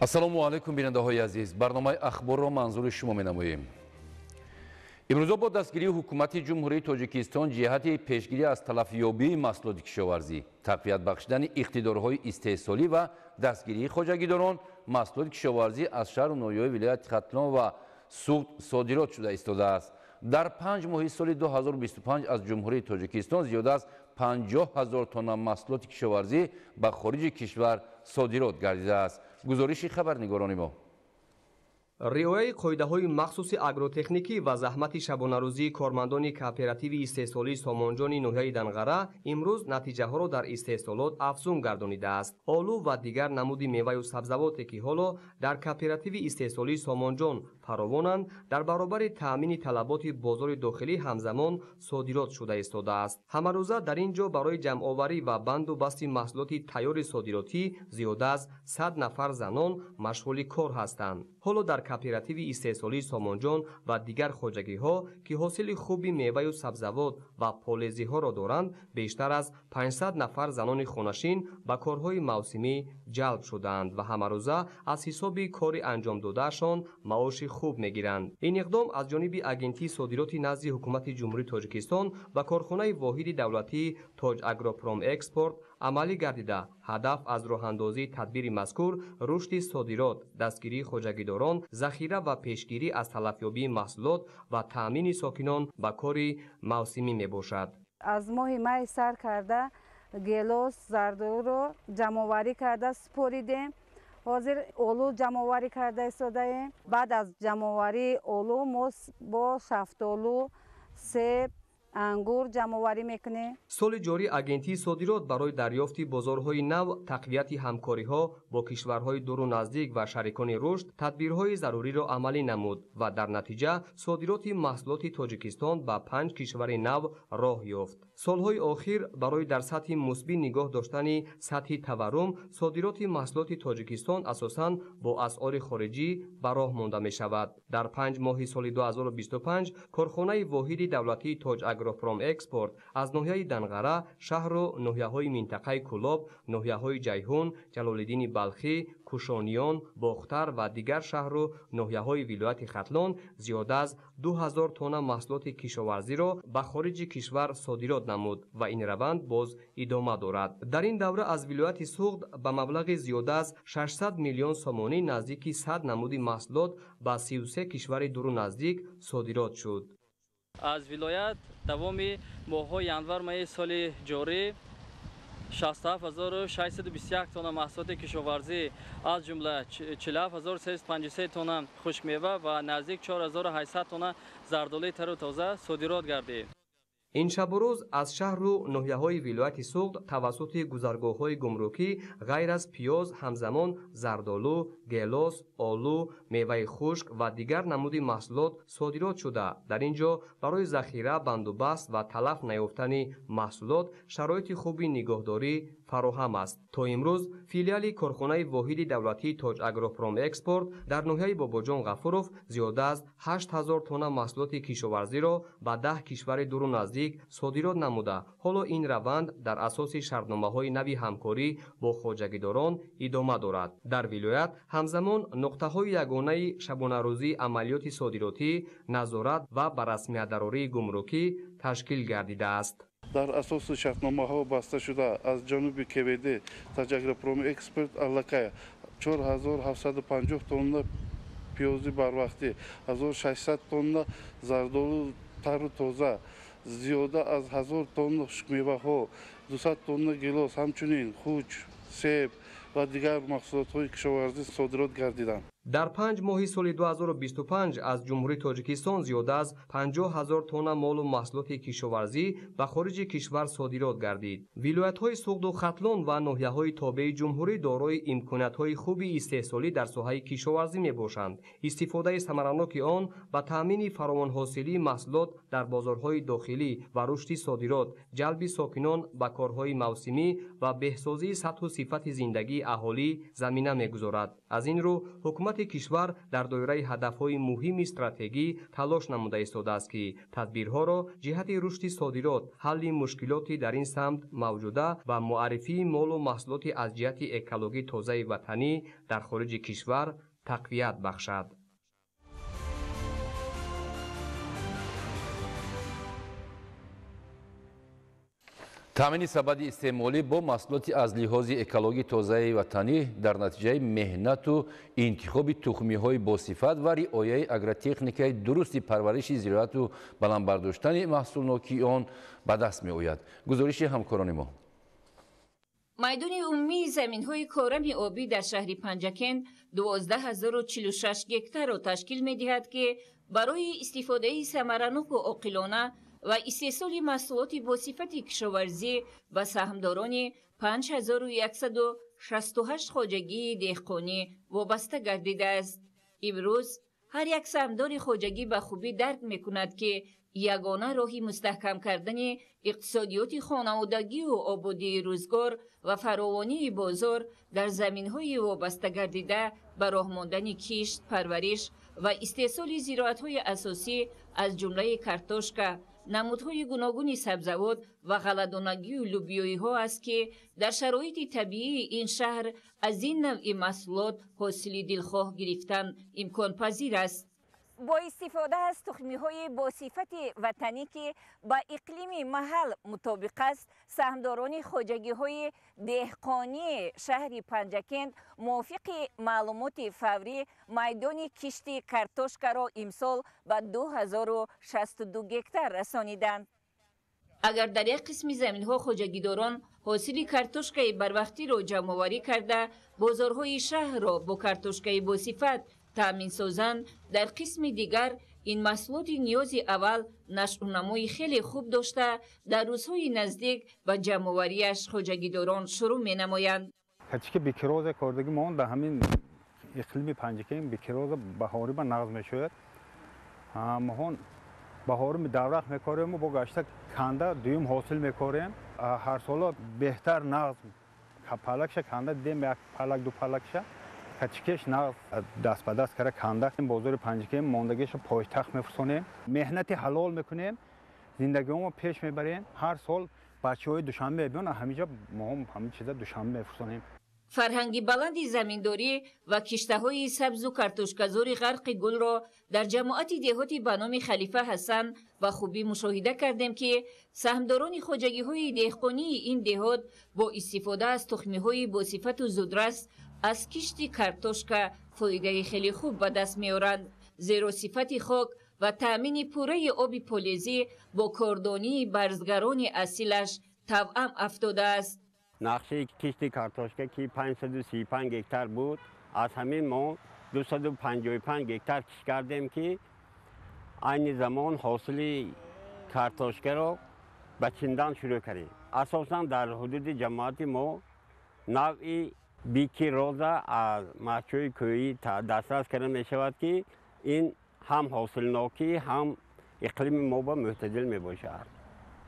ассалому алайкум бинандаҳои азиз, барномаи ахборро манзури шумо менамоем. имрӯза бо дастгирии ҳукумати ҷумҳурии тоҷикистон ҷиҳати пешгирӣ аз талафёбии маҳсулоти кишоварзӣ, тақвият бахшидани иқтидорҳои истеҳсолӣ ва дастгирии хоҷагидорон, маҳсулоти кишоварзӣ аз шаҳру ноҳияҳои вилояти Хатлон ва Суғд содирот шуда истодааст. дар 5 моҳи соли 2025 аз ҷумҳурии тоҷикистон зиёда аз 50 000 тонна маҳсулоти кишоварзӣ ба хориҷи кишвар содирот гардидааст. гузориши хабарнигорони мо. риояи қоидаҳои махсуси агротехникӣ ва заҳмати шабонарӯзии кормандони кооперативи истеҳсолии Сомонҷони ноҳияи Данғара имрӯз натиҷаҳоро дар истеҳсолот афзун гардонидааст. Олу ва дигар намуди меваю сабзавоте ки ҳоло дар кооперативи истеҳсолии Сомонҷон фаровонанд, дар баробари таъмини талаботи бозори дохилӣ ҳамзамон содирот шуда истодааст. Ҳамарӯза дар ин ҷо барои ҷамъоварӣ ва банду басти маҳсулоти тайёри содиротӣ зиёда аз 100 нафар занон машғули кор ҳастанд. ҳоло дар кооперативи истеҳсолии Сомонҷон ва дигар хоҷагиҳо ки ҳосили хуби меваю сабзавот ва полезиҳоро доранд, бештар аз 500 нафар занони хонашин ба корҳои мавсимӣ ҷалб шудаанд ва ҳамарӯза аз ҳисоби кори анҷомдодаашон маоши хуб мегиранд. ин иқдом аз ҷониби агентии содироти назди ҳукумати ҷумҳурии Тоҷикистон ва корхонаи воҳиди давлатии Тоҷагропром Экспорт амалӣ гардида, ҳадаф аз роҳандозии тадбири мазкур рушди содирот, дастгирии хоҷагидорон, захира ва пешгирӣ аз талафёбии маҳсулот ва таъмини сокинон ба кори мавсимӣ мебошад. аз моҳи май сар карда гелос, зардолуро ҷамъоварӣ карда супоридем. ҳозир олу ҷамъоварӣ карда истодаем. баъд аз ҷамъоварии олу мо бо шафтолу, себ, ангур ҷамъоварӣ мекунем. соли ҷорӣ агентии содирот барои дарёфти бозорҳои нав, тақвияти ҳамкориҳо бо кишварҳои дуру наздик ва шарикони рушд тадбирҳои заруриро амалӣ намуд ва дар натиҷа содироти маҳсулоти Тоҷикистон ба 5 кишвари нав роҳ ёфт. солҳои охир барои дар сатҳи мусбӣ нигоҳ доштани сатҳи таваррум, содироти маҳсулоти Тоҷикистон асосан бо асъори хориҷӣ ба роҳ монда мешавад. дар 5 моҳи соли 2025 корхонаи воҳиди давлатии Тоҷагропром Экспорт аз ноҳияи Данғара, шаҳру ноҳияҳои минтақаи Кӯлоб, ноҳияҳои Ҷайҳун, Ҷалолиддини Балхӣ, Кушониён, Бохтар ва дигар шаҳру ноҳияҳои вилояти Хатлон зиёда аз 2000 тонна маҳсулоти кишоварзиро ба хориҷи кишвар содирот намуд ва ин раванд боз идома дорад. дар ин давра аз вилояти Суғд ба маблағи зиёда аз 600 миллион сомонӣ наздики 100 намуди маҳсулот ба 33 кишвари дуру наздик содирот шуд. аз вилоят давоми моҳҳои январ майи соли ҷорӣ 67621 тонна маҳсулоти кишоварзӣ аз ҷумла 47353 тонна хушкмева ва наздик 4800 тонна зардолии тару тоза содирот гардид. ин шабу рӯз аз шаҳру ноҳияҳои вилояти Суғд тавассути гузаргоҳҳои гумрукӣ ғайр аз пиёз ҳамзамон зардолу, гелос, олу, меваи хушк ва дигар намуди маҳсулот содирот шуда, дар ин ҷо барои захира, бандубаст ва талаф наёфтани маҳсулот шароити хуби нигоҳдорӣ фароҳам аст. то имрӯз филиали корхонаи воҳиди давлатии Тоҷагропром Экспорт дар ноҳияи Бобоҷон Ғафуров зиёда аз 8000 тонна маҳсулоти кишоварзиро ба 10 кишвари дуру наздик содирот намуда, ҳоло ин раванд дар асоси шартномаҳои нави ҳамкорӣ бо хоҷагидорон идома дорад. дар вилоят ҳамзамон нуқтаҳои ягонаи шабонарӯзии амалиёти содиротӣ, назорат ва ба расмиятдарории гумрукӣ ташкил гардидааст. дар асоси шартномаҳо баста шуда аз ҷониби КВД Тоҷагропром Экспорт аллакай 4750 тонна пиёзи барвақтӣ, 1600 тонна зардолу тару тоза, зиёда аз 1000 тонна хушкмеваҳо, 200 тонна гилос, ҳамчунин хуч, себ ва дигар маҳсулотҳои кишоварзӣ содирот гардиданд. дар 5 моҳи соли 2025 аз ҷумҳурии Тоҷикистон зиёда аз 50 000 тонна молу маҳсулоти кишоварзӣ ба хориҷи кишвар содирот гардид. вилоятҳои Суғду Хатлон ва ноҳияҳои тобеи ҷумҳурӣ дорои имкониятҳои хуби истеҳсолӣ дар соҳаи кишоварзӣ мебошанд. истифодаи самараноки он ба таъмини фаровонҳосилии маҳсулот дар бозорҳои дохилӣ ва рушди содирот, ҷалби сокинон ба корҳои мавсимӣ ва беҳсозии сатҳу сифати зиндагии اهالی زمینه می‌گذارد. از این رو حکومت کشور در دایره هدف‌های مهم استراتژی تلاش نموده ایستاده است که تدبیرها را جهت رشد صادرات، حل مشکلاتی در این سمت موجوده و معرفی مال و محصولات از جهت اکولوژی تازه وطنی در خارج کشور تقویت بخشد. تامین سبد استعمالی با محصولات از لحاظ اکولوژی تازه وطنی در نتیجه مهنت و انتخاب تخمی‌های با صفت و رعایت اگروتکنیک درست پرورش زراعت و بلند برداشتن محصول نوعی آن به دست می‌آید. گزارش همکاران ما. میدان عمومی زمین‌های کارم آبی در شهر پنجکن 12046 گکتار را تشکیل می‌دهد که برای استفاده ثمرانک و عاقلانه و استحصال محصولات با صفت کشاورزی و سهامداران 5168 خواجگی دهقانی وابسته گردیده است. امروز هر یک سهامدار خواجگی به خوبی درک می‌کند که یگانه راهی مستحکم کردن اقتصادیات خانوادگی و آبادی روزگار و فراوانی بازار در زمین‌های وابسته گردیده به راه ماندن کشت، پرورش و استحصال زراعت‌های اساسی از جمله کارتوشکا، نمودهای گوناگون سبزوات و غله‌دانگی و لوبیایی‌ها است که در شرایط طبیعی این شهر از این نوع محصولات حاصل دلخواه گرفتن امکان پذیر است. با استفاده از تخمی‌های با صفت وطنی که با اقلیم محل مطابق است، سهامداران خواجگی‌های دهقانی شهر پنجکن موافق معلومات فوری میدان کشت کارتوشکا را امسال به 2062 گکتار رسانیدند. اگر در یک قسم زمین‌ها خواجگیداران حاصل کارتوشکای بروقتی را جمع‌آوری کرده بازارهای شهر را با کارتوشکای با صفت تامین سازند، در قسم دیگر این محصولات نیاز اول نشو و نمای خیلی خوب داشته در روزهای نزدیک به جمع‌آوری‌اش خواجگیداران شروع می‌نمایند. کچی که بیکراز کردگی ما در همین اقلیم پنجکن بیکراز بهاری به نقض می‌شود. ما بهار می دورق می‌کاریم و با گشته کنده دویم حاصل می‌کاریم. هر سال بهتر نقض پالکش کنده دیم یک پالک دو پالکش کچکش نقض دست به دست کرده کنده این بازار پنجکن ماندگیش پایتخت می‌فرستونیم. مهنت حلال می‌کنیم، زندگیمو پیش می‌بریم. هر سال بچه‌های دوشنبه بیان همینجا ما هم همین چیزا دوشنبه می‌فرستونیم. فرهنگ بلند زمینداری و کشته‌های سبز و کارتوشکازوری غرق گل را در جماعت دهاتی به نام خلیفه حسن و خوبی مشاهده کردیم که سهامداران خواجگی‌های دهقانی این دهات با استفاده از تخمی‌های با صفت و زودرس از کشت کارتوشکا فایده خیلی خوب به دست می‌آورند، زیرا صفت خاک و تأمین پوره آب پولیزی با کاردانی برزگران اصیلش توأم افتاده است. نقشه کشت کارتوشکا که 535 گکتار بود، از همین ما 255 گکتار کش کردیم که این زمان حاصل کارتوشکا را به چیندن شروع کردیم. اساساً در حدود جماعت ما نوعی بیکی روزه از مچوی کویی دسترس کرده می شود که این هم حاصل ناکی هم اقلیم ما با معتدل می باشد.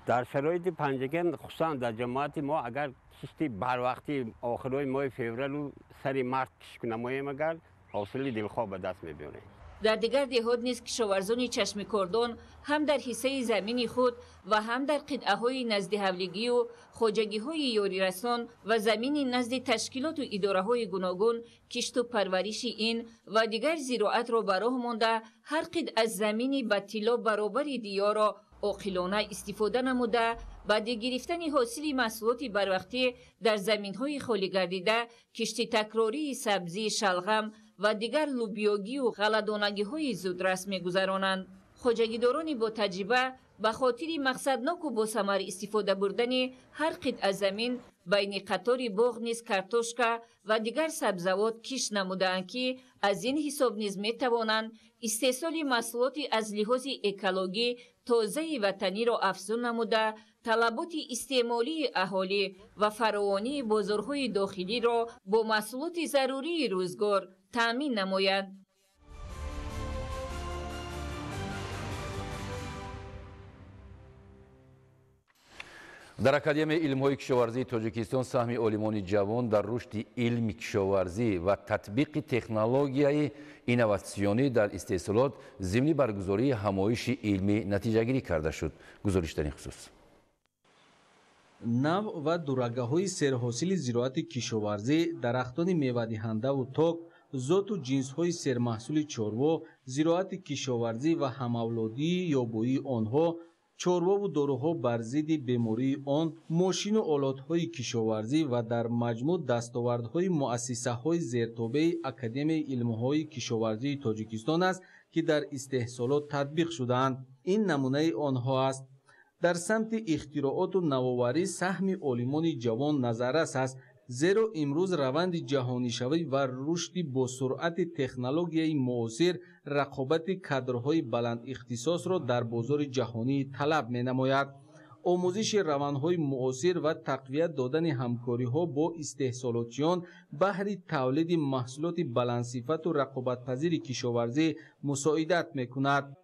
در شرایط پنجکن خصوصا در جماعت ما اگر کشتی بر وقتی آخرای ماه فوریه و سری مرد کش کنیم اگر حاصل دلخواه به دست می بیاریم. در دیگر دهات نیز کشاورزان چشم کردان هم در حصه زمین خود و هم در قطعه‌های نزد حولگی و خواجگی‌های یاری رسان و زمین نزد تشکیلات و اداره‌های گوناگون کشت و پرورش این و دیگر زراعت را به راه مانده هر قطعه از زمین به طلا برابر دیار را عاقلانه استفاده نموده بعد گرفتن حاصل محصولات بروقتی در زمین‌های خالی گردیده کشت تکراری سبزی شلغم و دیگر لوبیاگی و غله‌دانگی‌های زودرس می‌گذرانند. خواجگیداران با تجربه به خاطر مقصدناک و با ثمر استفاده بردن هر قطعه زمین بین قطار باغ نیز کارتوشکا و دیگر سبزوات کش نمودند که از این حساب نیز می‌توانند استحصال محصولات از لحاظ اکولوژی تازه وطنی را افزون نموده طلبات استعمالی اهالی و فراوانی بازارهای داخلی را با محصولات ضروری روزگار تأمین نمایند. در اکادمی علم‌های کشاورزی تاجیکستان سهم عالمان جوان در رشد علم کشاورزی و تطبیق تکنولوژی اینواسیونی در استحصالات ضمن برگزاری همایش علمی نتیجه‌گیری کرده شد. گزارش در این خصوص. نو و دورگاه‌های سرحاصل زراعت کشاورزی، درختان میوه‌دهنده و تاک، ذات و جنس‌های سرمحصول چاروا، زراعت کشاورزی و هم‌اولادی یابویی آنها، چاروا و داروها بر ضد بیماری آن، ماشین و آلات‌های کشاورزی و در مجموع دستاوردهای مؤسسه‌های زیرتابع اکادمی علم‌های کشاورزی تاجیکستان است که در استحصالات تطبیق شده‌اند. این نمونه آنها است. در سمت اختراعات و نوآوری سهم عالمان جوان نظررس است، زیرا امروز روند جهانی‌شوی و رشد با سرعت تکنولوژی معاصر رقابت کادرهای بلند اختصاص را در بازار جهانی طلب می‌نماید. آموزش روندهای معاصر و تقویت دادن همکاری‌ها با استحصالاتیان بهر تولید محصولات بلندصفت و رقابت‌پذیر کشاورزی مساعدت می‌کند.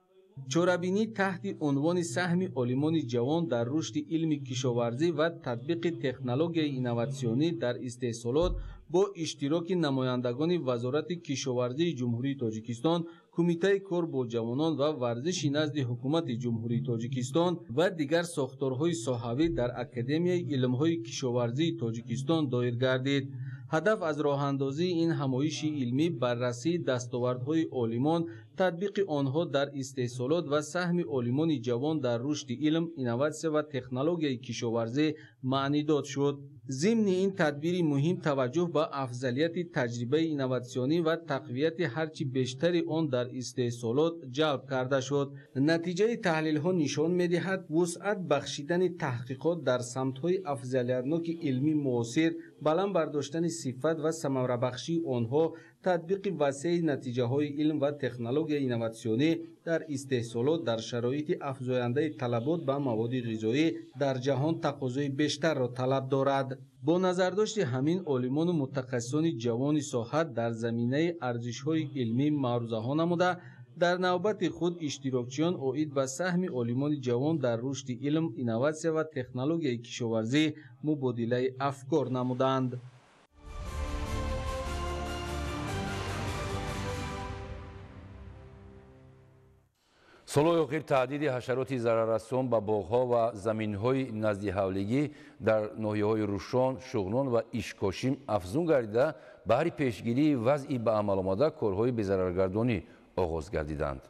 چاره‌بینی تحت عنوان سهم عالمان جوان در رشد علم کشاورزی و تطبیق تکنولوژی اینواسیونی در استحصالات با اشتراک نمایندگان وزارت کشاورزی جمهوری تاجیکستان، کمیته کار با جوانان و ورزش نزد حکومت جمهوری تاجیکستان و دیگر ساختارهای ساحوی در اکادمی علم‌های کشاورزی تاجیکستان دایر گردید. هدف از راه اندازی این همایش علمی بررسی دستاوردهای عالمان، تطبیق آنها در استحصالات و سهم عالمان جوان در رشد علم، اینواسیون و تکنولوژی کشاورزی معنی داد شد. ضمن این تدبیر مهم توجه به افضلیت تجربه اینواسیونی و تقویت هرچی بیشتر آن در استحصالات جلب کرده شد. نتیجه تحلیل ها نشان می‌دهد وسعت بخشیدن تحقیقات در سمت‌های افضلیتناک علمی معاصر، بلند برداشتن صفت و ثمره بخشی آنها، تطبیق وسیع نتیجه های علم و تکنولوژی اینواسیونی در استحصالات در شرایط افزاینده طلبات به مواد غذایی در جهان تقاضای بیشتر را طلب دارد. با نظرداشت همین عالمان و متخصصان جوان ساحت در زمینه ارزش‌های علمی معروضه‌ها نموده، در نوبت خود اشتراکچیان عاید به سهم عالمان جوان در رشد علم، اینواسیون و تکنولوژی کشاورزی مبادله افکار نمودند. سالهای اخیر تعدید حشرات ضرررسان به باغ‌ها و زمین‌های نزد حولگی در ناحیه‌های روشان، شغنان و ایشکاشیم افزون گردیده، بهر پیشگیری وضعی به عمل آمده کارهای بی‌ضررگردانی آغاز گردیدند.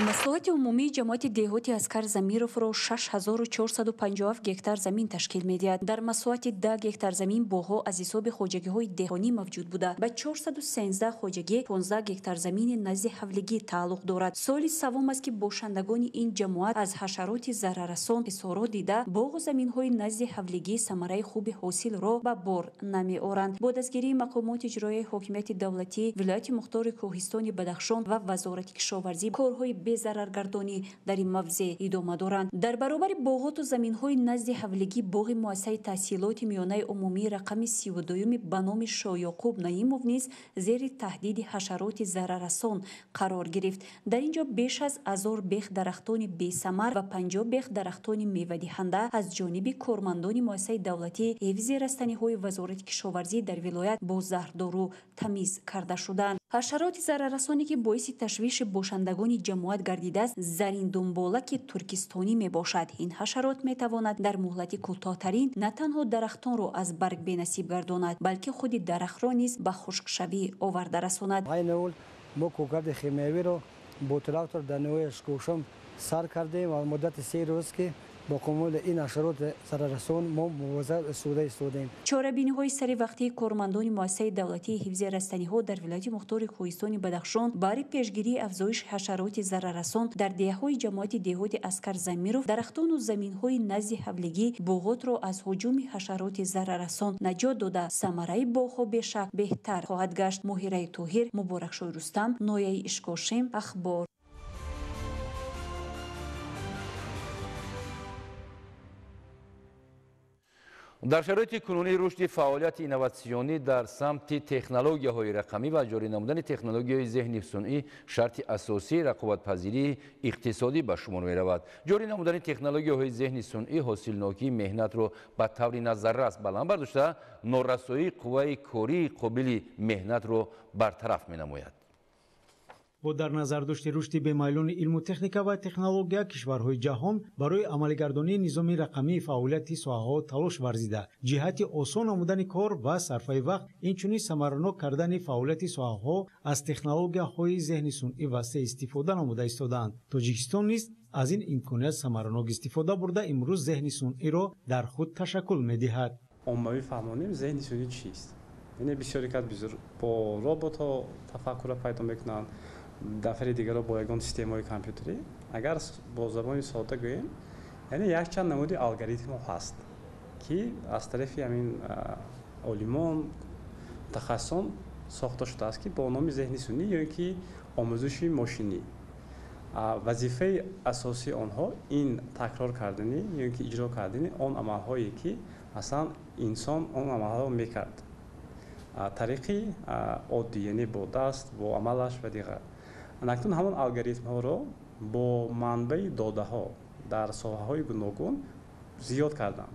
مسئولات عمومی جماعت دهاتی اسکر زمیروف را 6457 گکتار زمین تشکیل می‌دهد. در مساحت 10 گکتار زمین باغ‌ها از حساب خواجگی‌های دهانی موجود بوده. به 413 خواجگی 15 گکتار زمین نزد حولگی تعلق دارد. سال سوم است که باشندگان این جماعت از حشرات ضرررسان اصرار دیده باغ و زمین‌های نزد حولگی ثمره خوب حاصل را به بار نمی‌آورند. با دستگیری مقامات اجرایی حاکمیت دولتی ولایت مختار کوهستان بدخشان و وزارت کشاورزی کارهای بی‌ضررگردانی در این موضع ادامه دارند. در برابر باغات و زمین‌های نزد حولگی باغ مؤسسه تحصیلات میانه عمومی رقم 32 به نام شاه یعقوب نعیموف نیز زیر تهدید حشرات ضرررسان قرار گرفت. در اینجا بیش از 1000 بیخ درختان بی‌ثمر و 50 بیخ درختان میوه‌دهنده از جانب کارمندان مؤسسه دولتی حفظ رستنی‌های وزارت کشاورزی در ولایت با زهردارو تمیز کرده شدند. حشرات ضرررسانی که باعث تشویش باشندگان جماعت گردیده است زرین دنبالک ترکستانی می باشد. این حشرات می تواند در مهلت کوتاه‌ترین نه تنها درختان را از برگ بی‌نصیب گرداند بلکه خود درخت را نیز به خشکشوی آورده رساند. این اول ما کوکرد خیمیوی را با تراکتور در نوع اشکوشم سر کردیم و مدت 3 روز که با کمال این حشرات ضرررسان ما مواظب استودیم. چاره‌بینی‌های سری وقتی کارمندان مؤسسه دولتی حفظ رستنی‌ها در ولایت مختار کوهستان بدخشان برای پیشگیری افزایش حشرات ضرررسان در دهه‌های جماعت دهات اسکر زمیروف درختان و زمین‌های نزد حولگی باغات را از هجوم حشرات ضرررسان نجات داده ثمره باغ‌ها به‌شک بهتر خواهد گشت. ماهره طاهر، مبارکشاه رستم، نایه اشکاشم، اخبار. در شرایط کنونی رشد فعالیت اینوواسیونی در سمت تکنولوژی‌های رقمی و جاری نمودن تکنولوژی‌های ذهن صنعی شرط اساسی رقابت‌پذیری اقتصادی به شمار می‌رود. جاری نمودن تکنولوژی‌های ذهن صنعی حاصلناکی مهنت را به طور نظررس بلند برداشته، نارسایی قوه کاری قابل مهنت را برطرف می‌نماید. با در نظر داشته رشد بمیلون علم و تکنیک و تکنولوژی کشورهای جهان برای عملی‌گردانی نظام رقمی فعالیت ساحه‌ها تلاش ورزیده، جهت آسان نمودن کار و صرف وقت اینچنین ثمرناک کردن فعالیت ساحه‌ها از تکنولوژی‌های ذهن صنعی وسیع استفاده نموده ایستادند. تاجیکستان نیز از این امکانات ثمرناک استفاده برده امروز ذهن صنعی را در خود تشکل می‌دهد. عمومی فهمانیم ذهن صنعی چیست؟ یعنی بسیاری کات با ربات‌ها تفکر پیدا می‌کنند. دفتر دیگر را با یگان سیستم‌های کامپیوتری اگر با زبان ساده گوییم یعنی یک چند نمودی الگوریتم هست که از طرف همین عالمان متخصصان ساخته شده است که با نام ذهن صنعی یا که آموزش ماشینی وظیفه اساسی آنها این تکرار کردنی یا که اجرا کردنی آن عمل‌هایی که اصلا انسان آن عمل‌ها را می‌کرد طریقی عادی یعنی با دست با عملش و دیگر. اکنون همان الگوریتم ها را با منبع داده ها در ساحه های گوناگون زیاد کردند.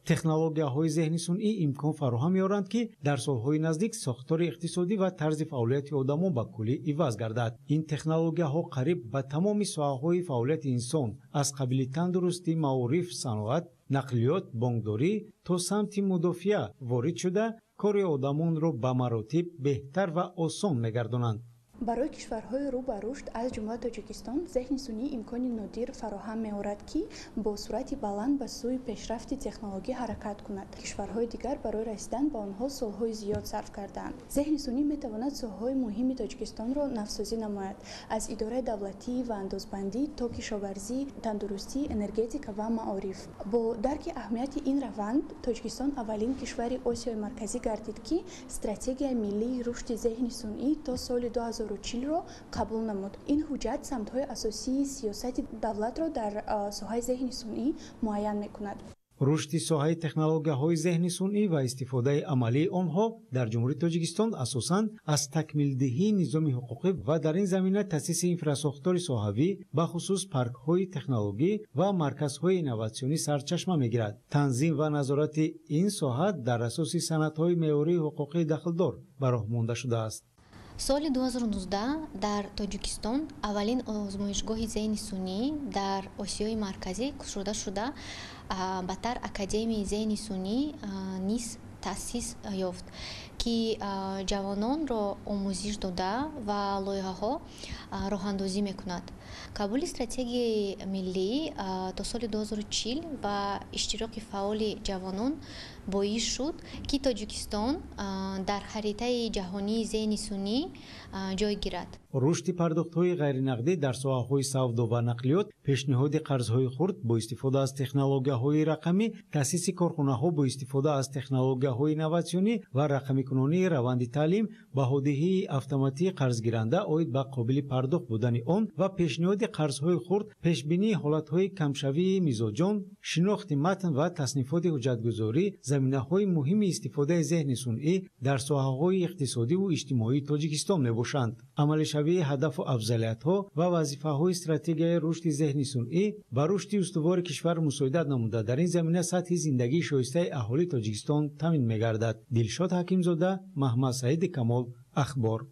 تکنولوژی‌های ذهن صنعی امکان فراهم می‌آورند که در سال‌های نزدیک ساختار اقتصادی و طرز فعالیت آدمان به کلی عوض گردد. این تکنولوژی‌ها قریب به تمام ساحه‌های فعالیت انسان از قبیل تندرستی، معارف، صنعت، نقلیات، بانکداری تا سمت مدافعه وارد شده کار آدمان را به مراتب بهتر و آسان می‌گردانند. برای کشورهای رو به رشد از جمله تاجیکستان ذهن صنعی امکانی نادر فراهم می‌آورد که با سرعت بلند به سوی پیشرفت تکنولوژی حرکت کند. کشورهای دیگر برای رسیدن به آنها سالهای زیاد صرف کردند. ذهن صنعی می‌تواند ساحه‌های مهم تاجیکستان را نوسازی نماید، از اداره دولتی و اندازبندی تا کشاورزی، تندرستی، انرژتیک و معارف. با درک اهمیت این روند، تاجیکستان اولین کشور آسیای مرکزی گردید که استراتژی ملی رشد ذهن صنعی تا سال 2040 را قبول نمود. این حجت سمت‌های اساسی سیاست دولت را در ساحه ذهن صنعی معین می‌کند. رشد ساحه تکنولوژی‌های ذهن صنعی و استفاده عملی آنها در جمهوری تاجیکستان اساساً از تکمیل‌دهی نظام حقوقی و در این زمینه تأسیس انفراساختار ساحوی به خصوص پارک‌های تکنولوژی و مرکزهای اینوواسیونی سرچشمه می‌گیرد. تنظیم و نظارت این ساحه در اساس سندهای معیاری حقوقی داخلدار به راه مانده شده است. سال 2019 در تاجیکستان اولین آزمایشگاه ذهن صنعی در آسیای مرکزی گشوده شده بدتر اکادمی ذهن صنعی نیز تأسیس یافت که جوانان را آموزش داده و لایحه‌ها راه‌اندازی می‌کند. قبول استراتژی ملی تا سال 2040 و اشتراک فعال جوانان باعث شد که تاجیکستان در خریطه جهانی ذهن صنعی جای گیرد. رشد پرداخت‌های غیرنقدی در ساحه‌های سودا و نقلیات، پیشنهاد قرض‌های خرد با استفاده از تکنولوژی‌های رقمی، تأسیس کارخانه‌ها با استفاده از تکنولوژی‌های اینوواسیونی و رقمی‌کنانی روند تعلیم، بهادهی اتوماتیک قرضگیرنده عاید به قابل پرداخت بودن آن و پیشنهاد قرض‌های خرد، پیشبینی حالت‌های کمشوی میزاجان، شناخت متن و تصنیفات حجت‌گذاری، زمینه‌های مهم استفاده ذهن صنعی در ساحه‌های اقتصادی و اجتماعی تاجیکستان میباشند. عمل شوی هدف و افضلیت‌ها و وظیفه‌های استراتژی رشد ذهن صنعی به رشد استوار کشور مساعدت نموده در این زمینه سطح زندگی شایسته اهالی تاجیکستان تامین می‌گردد. دلشاد حکیمزاده، محمد سعید کمال، اخبار.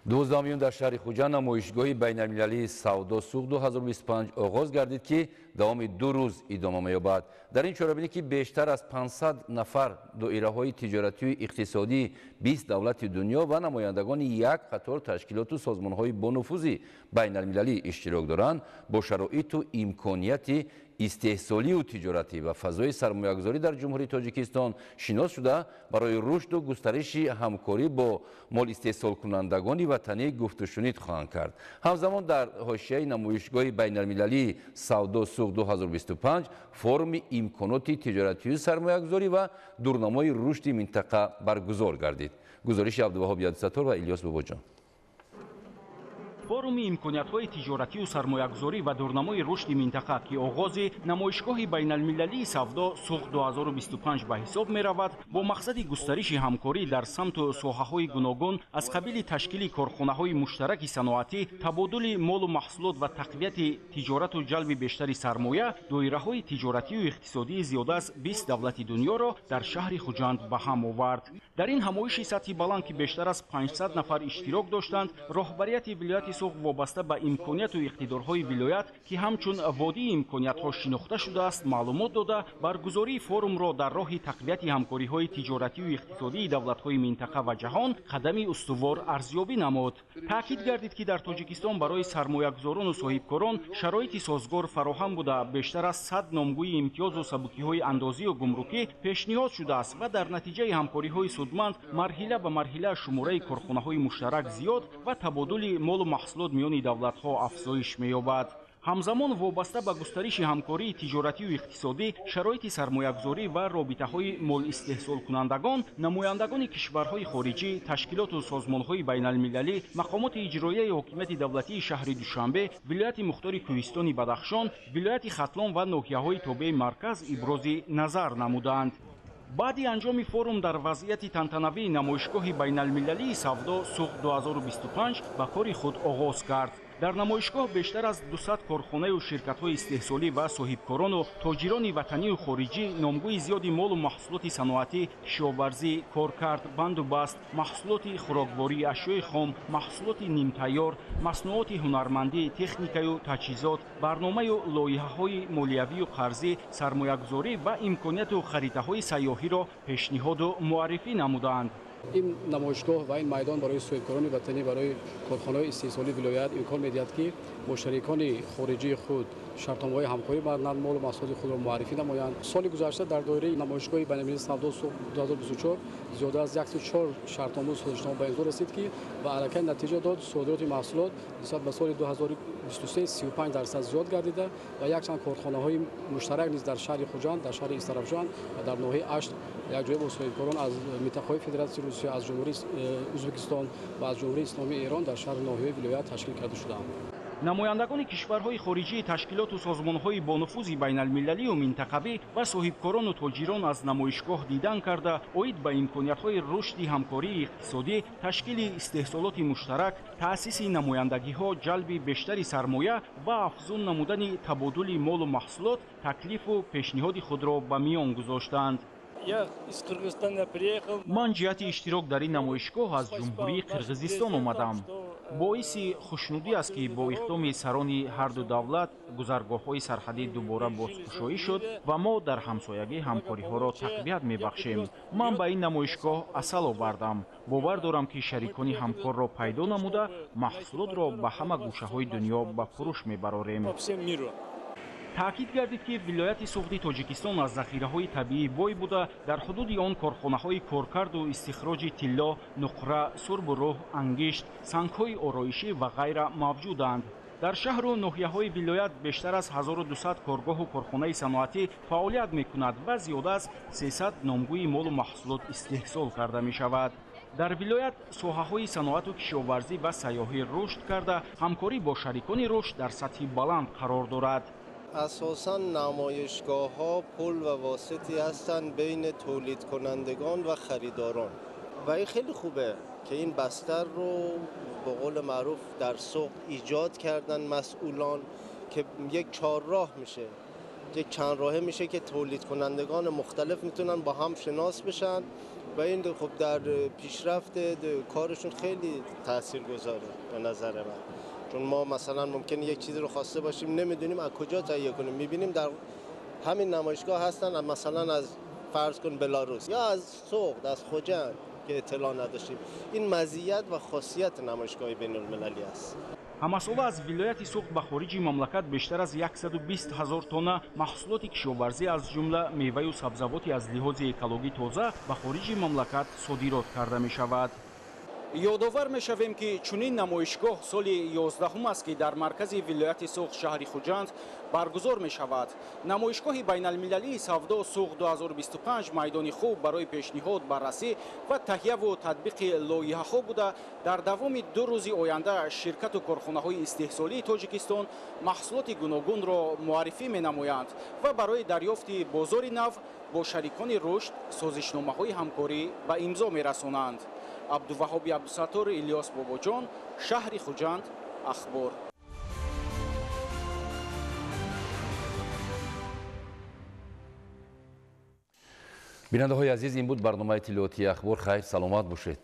12 در شهر خوجا نمایشگاه بین‌المللی سودا سوق 2025 آغاز گردید که دوام 2 روز ادامه می‌یابد. در این چاره‌بینی که بیشتر از 500 نفر دایره‌های تجارتی و اقتصادی 20 دولت دنیا و نمایندگان یک قطار تشکیلات و سازمان‌های با نفوذ بین‌المللی اشتراک دارند، با شرایط و امکانیت استحصالی و تجارتی و فضای سرمایه‌گذاری در جمهوری تاجیکستان شناس شده برای رشد و گسترش همکاری با مال استحصال کنندگان وطنی گفت و شنید خواهند کرد. همزمان در حاشیه نمایشگاه بین‌المللی سودا سوق 2025 فرم امکانات تجارتی و سرمایه‌گذاری و دورنمای رشد منطقه برگزار گردید. گزارش عبدالوهاب یادستار و الیاس باباجان. форуми имкониятҳои тиҷоратию сармоягузорӣ ва дурнамои рушди минтақа ки оғози намоишгоҳи байналмилалии савдо суғ 2025 ба ҳисоб меравад, бо мақсади густариши ҳамкорӣ дар самту соҳаҳои гуногун аз қабили ташкили корхонаҳои муштараки саноатӣ, табодули молу маҳсулот ва тақвияти тиҷорату ҷалби бештари сармоя, доираҳои тиҷоратию иқтисодии зиёда аз 20 давлати дунёро дар шаҳри Хуҷанд ба ҳам овард. дар ин ҳамоиши сатҳи баланд ки бештар аз 500 нафар иштирок доштанд, роҳбарияти вилояти Суғ вобаста ба имконияту иқтидорҳои вилоят ки ҳамчун водии имкониятҳо шинохта шудааст маълумот дода, баргузории форумро дар роҳи тақвияти ҳамкориҳои тиҷоратию иқтисодии давлатҳои минтақа ва ҷаҳон қадами устувор арзёбӣ намуд. таъкид гардид ки дар Тоҷикистон барои сармоягузорону соҳибкорон шароити созгор фароҳам буда, бештар аз 100 номгӯи имтиёзу сабукиҳои андозию гумрукӣ пешниҳод шудааст ва дар натиҷаи ҳамкориҳои судманд марҳила ба марҳила шумораи корхонаҳои муштарак зиёд ва табодули молу маҳсулот миёни давлатҳо афзоиш меёбад. ҳамзамон вобаста ба густариши ҳамкории тиҷоратию иқтисодӣ, шароити сармоягузорӣ ва робитаҳои молистеҳсолкунандагон, намояндагони кишварҳои хориҷӣ, ташкилоту созмонҳои байналмилалӣ, мақомоти иҷроияи ҳокимияти давлатии шаҳри Душанбе, вилояти мухтори Кӯҳистони Бадахшон, вилояти Хатлон ва ноҳияҳои тобеи марказ ибрози назар намуданд. баъди анҷоми форум дар вазъияти тантанавии намоишгоҳи байналмилалии савдо суғ 2025 ба кори худ оғоз кард. дар намоишгоҳ бештар аз 200 корхонаю ширкатҳои истеҳсолӣ ва соҳибкорону тоҷирони ватанию хориҷӣ номгӯи зиёди молу маҳсулоти саноатӣ, кишоварзӣ, коркард, бандубаст, маҳсулоти хӯрокворӣ, ашёи хом, маҳсулоти нимтайёр, маснуоти ҳунармандӣ, техникаю таҷҳизот, барномаю лоиҳаҳои молиявию қарзӣ, сармоягузорӣ ва имконияту харитаҳои сайёҳиро пешниҳоду муаррифӣ намуданд. این نمایشگاه و این میدان برای صاحبکاران وطنی برای کارخانه‌های استحصالی ولایت امکان می‌دهد که مشترکان خارجی خود شرطنامه‌های همکاری بر مال و محصولات خود را معرفی نمایند. سال گذشته در دایره نمایشگاه بین‌المللی سودا سوق 2024 زیاده از 104 شرطنامه صادرنامه به امضا رسید که و علاوه نتیجه داد صادرات محصولات نسبت به سال 2023 35% زیاد گردیده و یک چند کارخانه‌های مشترک نیز در شهر خوجند، در شهر استرابجان و در ناحیه اشت یک جای با صاحبکاران از منطقه‌های فدراسیون روسیه، از جمهوری ازبکستان و از جمهوری اسلامی ایران در شهر ناحیه ولایت تشکیل کرده شدند. намояндагони кишварҳои хориҷӣ, ташкилоту созмонҳои бонуфузи байналмилалию минтақавӣ ва соҳибкорону тоҷирон аз намоишгоҳ дидан карда, оид ба имкониятҳои рушди ҳамкории иқтисодӣ, ташкили истеҳсолоти муштарак, таъсиси намояндагиҳо, ҷалби бештари сармоя ва афзун намудани табодули молу маҳсулот таклифу пешниҳоди худро ба миён гузоштанд. ман ҷиҳати иштирок дар ин намоишгоҳ аз ҷумҳурии Қирғизистон омадам. боиси хушнудӣ аст ки бо иқдоми сарони ҳарду давлат гузаргоҳҳои сарҳадӣ дубора бозкушоӣ шуд ва мо дар ҳамсоягӣ ҳамкориҳоро тақвият мебахшем. ман ба ин намоишгоҳ асал овардам. бовар дорам ки шарикони ҳамкорро пайдо намуда, маҳсулотро ба ҳама гӯшаҳои дунё ба фурӯш мебарорем. таъкид гардид ки вилояти суғди Тоҷикистон аз захираҳои табиӣ бой буда, дар ҳудуди он корхонаҳои коркарду истихроҷи тилло, нуқра, сурбу рӯҳ, ангишт, сангҳои ороишӣ ва ғайра мавҷуданд. дар шаҳру ноҳияҳои вилоят бештар аз 1200 коргоҳу корхонаи саноатӣ фаъолият мекунад ва зиёда аз 300 номгӯи молу маҳсулот истеҳсол карда мешавад. дар вилоят соҳаҳои саноату кишоварзӣ ва сайёҳӣ рушд карда, ҳамкорӣ бо шарикони рушд дар сатҳи баланд қарор дорад. اساساً نمایشگاه‌ها پل و واسطی هستند بین تولید کنندگان و خریداران و این خیلی خوبه که این بستر رو به قول معروف در سوق ایجاد کردن مسئولان که یک چهارراه میشه، یک چند راهه میشه که تولید کنندگان مختلف میتونن با هم شناس بشن و این خب در پیشرفت کارشون خیلی تاثیرگذاره به نظر من. چون ما مثلا ممکنه یک چیزی رو خواسته باشیم نمیدونیم از کجا تهیه کنیم، میبینیم در همین نمایشگاه هستن مثلا از فرض کن بلاروس یا از سوق، از خوجند که اطلاع نداشتیم. این مزیت و خاصیت نمایشگاه بین‌المللی است. ҳамасола аз вилояти суғ ба хориҷи мамлакат бештар аз 120 000 тонна маҳсулоти кишоварзӣ аз ҷумла меваю сабзавоти аз лиҳози экологӣ тоза ба хориҷи мамлакат содирот карда мешавад. یادآور می‌شویم که چنین نمایشگاه سال 11 است که در مرکز ولایت سوخ شهر خوجند برگزار می‌شود. نمایشگاه بین‌المللی سودا سوخ 2025 میدان خوب برای پیشنهاد، بررسی و تهیه و تطبیق لایحه‌ها بوده. در دوام 2 روز آینده شرکت و کارخانه‌های استحصالی تاجیکستان محصولات گوناگون را معرفی می‌نمایند و برای دریافت بازار نو با شریکان رشد سازشنامه‌های همکاری به امضا می‌رسانند. عبدالوهاب عبدالستار، الیاس باباجان، شهر خوجند، اخبار. بیننده های عزیز، این بود برنامه اطلاعاتی اخبار. خیر سلامت باشید.